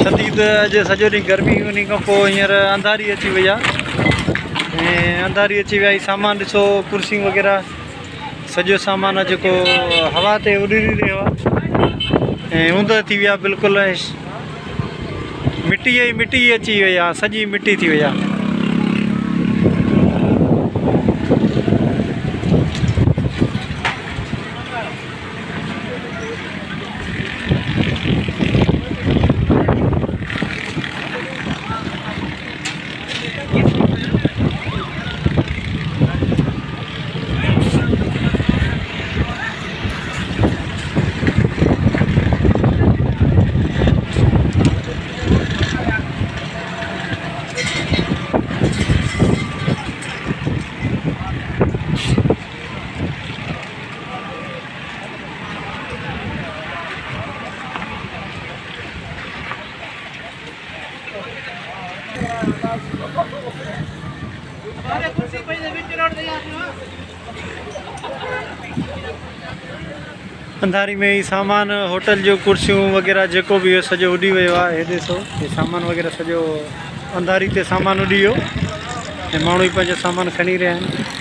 शदीद अॼु सॼो ॾींहुं गर्मी, उन खां पोइ हींअर अंधारी अची वई आहे ऐं अंधारी अची वई। सामान ॾिसो, कुर्सियूं वग़ैरह सॼो सामान जेको हवा ते उॾी रहियो आहे ऐं ऊंद थी विया बिल्कुलु। मिटी ई मिटी अची वई आहे, सॼी मिटी थी वई आहे। अंधारी में ही सामान होटल जो कुर्सियों वग़ैरह जेको भी हो सॼो उॾी वियो आहे। हे ॾिसो, हे सामान वग़ैरह सॼो अंधारी ते सामान उॾी वियो ऐं माण्हू ई पंहिंजो सामान खणी रहिया आहिनि।